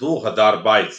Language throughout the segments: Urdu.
2022।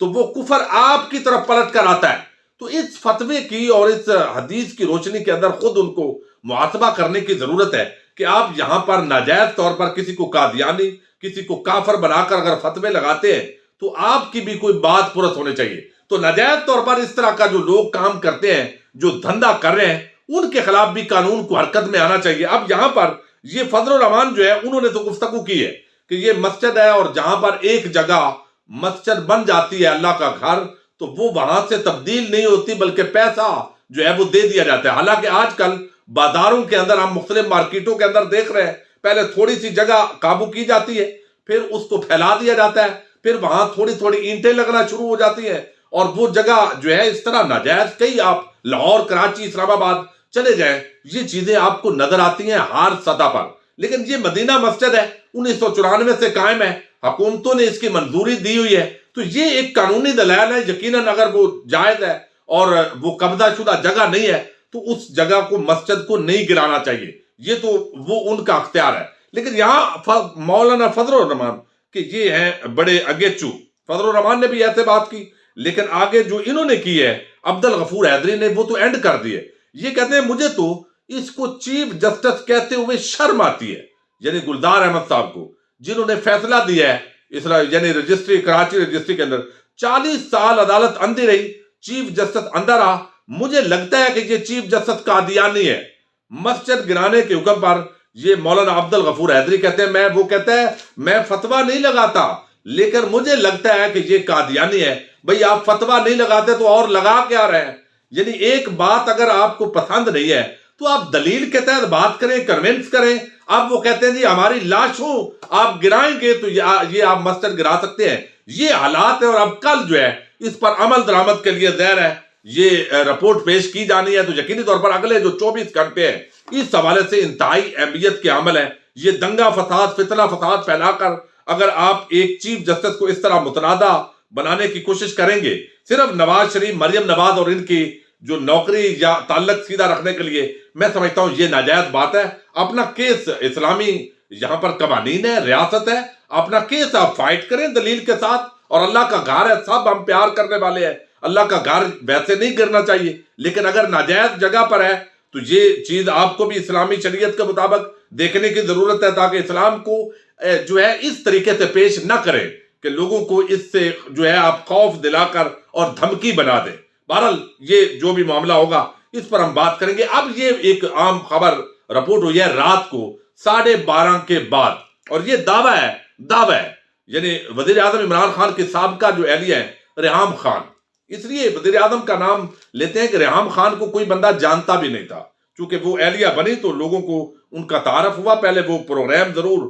تو وہ کفر آپ کی طرف پلٹ کر آتا ہے۔ تو اس فتوے کی اور اس حدیث کی روشنی کے اندر خود ان کو محاسبہ کرنے کی ضرورت ہے کہ آپ یہاں پر ناجائز طور پر کسی کو قادیانی، کسی کو کافر بنا کر اگر فتوے لگاتے ہیں تو آپ کی بھی کوئی بات پرست ہونی چاہیے۔ تو ناجائز طور پر اس طرح کا جو لوگ کام کرتے ہیں، جو دھندا کر رہے ہیں، ان کے خلاف بھی قانون کو حرکت میں آنا چاہیے۔ اب یہاں پر یہ فضل الرحمان جو ہے انہوں نے تو گفتگو کی ہے کہ یہ مسجد ہے اور جہاں پر ایک جگہ مسجد بن جاتی ہے اللہ کا گھر تو وہ وہاں سے تبدیل نہیں ہوتی بلکہ پیسہ جو ہے وہ دے دیا جاتا ہے۔ حالانکہ آج کل بازاروں کے اندر، ہم مختلف مارکیٹوں کے اندر دیکھ رہے ہیں، پہلے تھوڑی سی جگہ قابو کی جاتی ہے، پھر اس کو پھیلا دیا جاتا ہے، پھر وہاں تھوڑی تھوڑی اینٹیں لگنا شروع ہو جاتی ہیں اور وہ جگہ جو ہے اس طرح ناجائز، کئی آپ لاہور، کراچی، اسلام آباد چلے جائیں، یہ چیزیں آپ کو نظر آتی ہیں ہر سطح پر۔ لیکن یہ مدینہ مسجد ہے، 1994 سے قائم ہے، حکومتوں نے اس کی منظوری دی ہوئی ہے، تو یہ ایک قانونی دلائل ہے۔ یقیناً اگر وہ جائز ہے اور وہ قبضہ شدہ جگہ نہیں ہے تو اس جگہ کو، مسجد کو نہیں گرانا چاہیے، یہ تو وہ ان کا اختیار ہے۔ لیکن یہاں مولانا فضل الرحمان کہ یہ ہیں بڑے اگیچو، فضل الرحمان نے بھی ایسے بات کی، لیکن آگے جو انہوں نے کی ہے عبد الغفور حیدری نے، وہ تو اینڈ کر دیے۔ یہ کہتے ہیں مجھے تو اس کو چیف جسٹس کہتے ہوئے شرم آتی ہے، یعنی گلزار احمد صاحب کو، جنہوں نے فیصلہ دیا ہے یعنی رجسٹری، کراچی رجسٹری کے اندر 40 سال عدالت اندھی رہی، چیف جسٹس اندر رہا۔ مجھے لگتا ہے کہ یہ چیف جسٹس قادیانی ہے۔ مسجد گرانے کے حکم پر یہ مولانا عبد الغفور حیدری کہتے ہیں، وہ کہتا ہے میں فتویٰ نہیں لگاتا لیکن مجھے لگتا ہے کہ یہ قادیانی ہے۔ بھئی آپ فتویٰ نہیں لگاتے تو اور لگا کیا رہے ہیں؟ یعنی ایک بات اگر آپ کو پسند نہیں ہے تو آپ دلیل کے تحت بات کریں، کنونس کریں۔ اب وہ کہتے ہیں جی ہماری لاشوں آپ گرائیں گے تو یہ آپ مسجد گرا سکتے ہیں۔ یہ حالات ہے اور اب کل جو ہے اس پر عمل درآمد کے لیے ظاہر ہے یہ رپورٹ پیش کی جانی ہے، تو یقینی طور پر اگلے جو 24 گھنٹے ہیں اس حوالے سے انتہائی اہمیت کے عمل ہے۔ یہ دنگا فساد، فتنہ فساد پھیلا کر اگر آپ ایک چیف جسٹس کو اس طرح متنازع بنانے کی کوشش کریں گے صرف نواز شریف، مریم نواز اور ان کی جو نوکری یا تعلق سیدھا رکھنے کے لیے، میں سمجھتا ہوں یہ ناجائز بات ہے۔ اپنا کیس، اسلامی یہاں پر قوانین ہے، ریاست ہے، اپنا کیس آپ فائٹ کریں دلیل کے ساتھ، اور اللہ کا گھر ہے، سب ہم پیار کرنے والے ہیں، اللہ کا گھر ویسے نہیں گرنا چاہیے۔ لیکن اگر ناجائز جگہ پر ہے تو یہ چیز آپ کو بھی اسلامی شریعت کے مطابق دیکھنے کی ضرورت ہے تاکہ اسلام کو جو ہے اس طریقے سے پیش نہ کریں کہ لوگوں کو اس سے جو ہے آپ خوف دلا کر اور دھمکی بنا دیں۔ بہرحال یہ جو بھی معاملہ ہوگا اس پر ہم بات کریں گے۔ اب یہ ایک عام خبر رپورٹ ہوئی ہے رات کو 12:30 کے بعد، اور یہ دعویٰ ہے یعنی وزیر اعظم عمران خان کے سابقہ جو اہلیہ ہیں ریحام خان، اس لیے وزیر اعظم کا نام لیتے ہیں کہ ریحام خان کو کوئی بندہ جانتا بھی نہیں تھا، چونکہ وہ اہلیہ بنی تو لوگوں کو ان کا تعارف ہوا۔ پہلے وہ پروگرام ضرور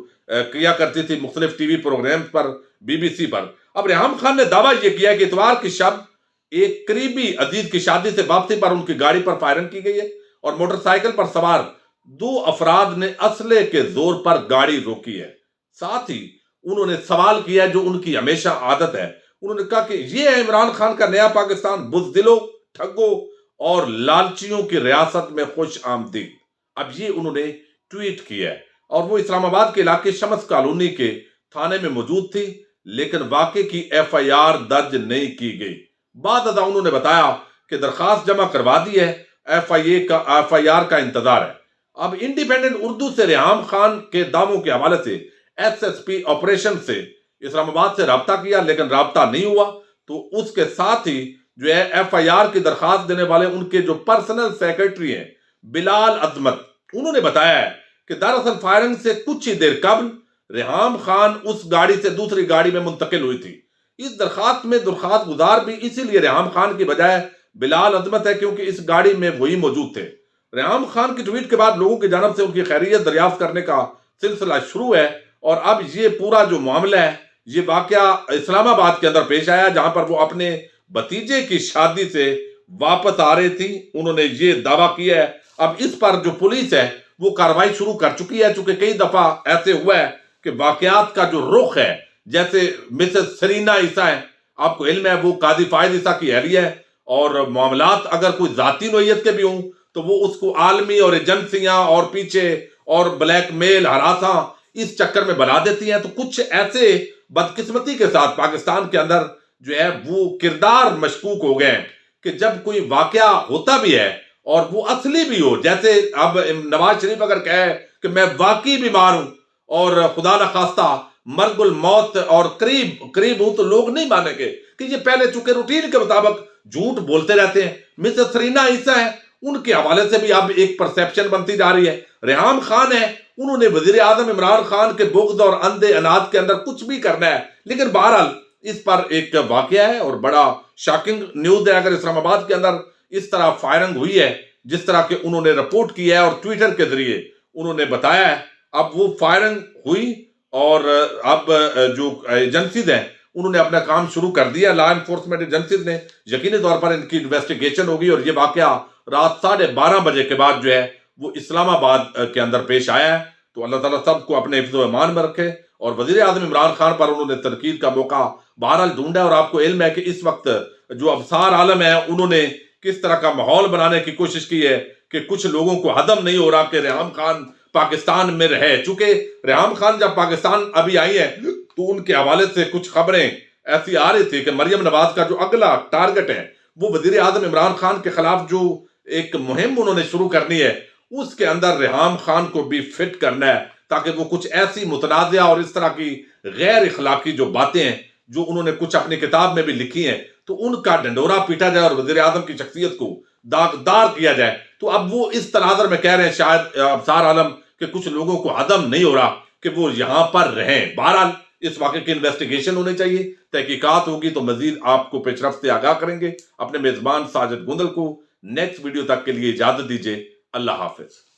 کیا کرتی تھی مختلف ٹی وی پروگرامز پر، بی بی سی پر۔ اب ریحام خان نے دعویٰ یہ کیا کہ اتوار کی شب ایک قریبی عزیز کی شادی سے واپسی پر ان کی گاڑی پر فائرنگ کی گئی ہے اور موٹر سائیکل پر سوار 2 افراد نے اسلحے کے زور پر گاڑی روکی ہے۔ ساتھ ہی انہوں نے سوال کیا جو ان کی ہمیشہ عادت ہے، انہوں نے کہا کہ یہ ہے عمران خان کا نیا پاکستان، بزدلوں، ٹھگوں اور لالچیوں کی ریاست میں خوش آمدید۔ اب یہ انہوں نے ٹویٹ کیا ہے، اور وہ اسلام آباد کے علاقے شمس کالونی کے تھانے میں موجود تھی، لیکن واقعے کی ایف آئی آر درج نہیں کی گئی۔ بعد ازاں انہوں نے بتایا کہ درخواست جمع کروا دی ہے، ایف آئی آر کا انتظار ہے۔ اب انڈیپینڈنٹ اردو سے ریحام خان کے دعووں کے حوالے سے ایس ایس پی آپریشن سے اسلام آباد سے رابطہ کیا لیکن رابطہ نہیں ہوا، تو اس کے ساتھ ہی جو ہے ایف آئی آر کی درخواست دینے والے ان کے جو پرسنل سیکرٹری ہیں بلال عظمت، انہوں نے بتایا ہے کہ دراصل فائرنگ سے کچھ ہی دیر قبل ریحام خان اس گاڑی سے دوسری گاڑی میں منتقل ہوئی تھی۔ اس درخواست میں درخواست گزار بھی اسی لیے ریحام خان کی بجائے بلال عظمت ہے کیونکہ اس گاڑی میں وہی موجود تھے۔ ریحام خان کی ٹویٹ کے بعد لوگوں کی جانب سے ان کی خیریت دریافت کرنے کا سلسلہ شروع ہے، اور اب یہ پورا جو معاملہ ہے یہ واقعہ اسلام آباد کے اندر پیش آیا جہاں پر وہ اپنے بھتیجے کی شادی سے واپس آ رہی تھی۔ انہوں نے یہ دعویٰ کیا ہے۔ اب اس پر جو پولیس ہے وہ کارروائی شروع کر چکی ہے، چونکہ کئی دفعہ ایسے ہوا ہے کہ واقعات کا جو رخ ہے، جیسے مسز سرینا عیسیٰ ہے، آپ کو علم ہے وہ قاضی فائد عیسیٰ کی اہلیہ ہے، اور معاملات اگر کوئی ذاتی نوعیت کے بھی ہوں تو وہ اس کو عالمی اور ایجنسیاں اور پیچھے اور بلیک میل، ہراساں اس چکر میں بنا دیتی ہیں۔ تو کچھ ایسے بدقسمتی کے ساتھ پاکستان کے اندر جو ہے وہ کردار مشکوک ہو گئے ہیں کہ جب کوئی واقعہ ہوتا بھی ہے اور وہ اصلی بھی ہو، جیسے اب نواز شریف اگر کہے کہ میں واقعی بیمار ہوں اور خدا نخواستہ مرگ الموت اور قریب ہوں، تو لوگ نہیں مانیں گے کہ یہ پہلے چونکہ روٹین کے مطابق جھوٹ بولتے رہتے ہیں۔ مسز سرینا عیسیٰ ہیں، ان کے حوالے سے بھی اب ایک پرسیپشن بنتی جا رہی ہے۔ ریحام خان ہے، انہوں نے وزیر اعظم عمران خان کے بغض اور اندھے اناد کے اندر کچھ بھی کرنا ہے، لیکن بہرحال اس پر ایک واقعہ ہے اور بڑا شاکنگ نیوز ہے اگر اسلام آباد کے اندر اس طرح فائرنگ ہوئی ہے جس طرح کہ انہوں نے رپورٹ کیا ہے اور ٹویٹر کے ذریعے انہوں نے بتایا ہے۔ اب وہ فائرنگ ہوئی اور اب جو ایجنسیز ہیں انہوں نے اپنا کام شروع کر دیا، لا انفورسمنٹ ایجنسیز نے، یقینی طور پر ان کی انویسٹیگیشن ہوگی اور یہ واقعہ رات 12:30 بجے کے بعد جو ہے وہ اسلام آباد کے اندر پیش آیا ہے۔ تو اللہ تعالیٰ سب کو اپنے حفظ و امان میں رکھے، اور وزیر اعظم عمران خان پر انہوں نے تنقید کا موقع بہرحال ڈھونڈا، اور آپ کو علم ہے کہ اس وقت جو ابصار عالم ہے انہوں نے کس طرح کا ماحول بنانے کی کوشش کی ہے کہ کچھ لوگوں کو ہضم نہیں ہو رہا کہ ریحام خان پاکستان میں رہے، چونکہ ریحام خان جب پاکستان ابھی آئی ہیں تو ان کے حوالے سے کچھ خبریں ایسی آ رہی تھی کہ مریم نواز کا جو اگلا ٹارگٹ ہے وہ وزیر اعظم عمران خان کے خلاف جو ایک مہم انہوں نے شروع کرنی ہے اس کے اندر ریحام خان کو بھی فٹ کرنا ہے، تاکہ وہ کچھ ایسی متنازعہ اور اس طرح کی غیر اخلاقی جو باتیں ہیں جو انہوں نے کچھ اپنی کتاب میں بھی لکھی ہیں تو ان کا ڈنڈورا پیٹا جائے اور وزیر اعظم کی شخصیت کو داغدار کیا جائے۔ تو اب وہ اس تناظر میں کہہ رہے ہیں شاید ابصار عالم کہ کچھ لوگوں کو ہضم نہیں ہو رہا کہ وہ یہاں پر رہیں۔ بہرحال اس واقعے کی انویسٹیگیشن ہونی چاہیے، تحقیقات ہوگی تو مزید آپ کو پیش رفت سے آگاہ کریں گے۔ اپنے میزبان ساجد گندل کو نیکسٹ ویڈیو تک کے لیے اجازت دیجیے۔ اللہ حافظ۔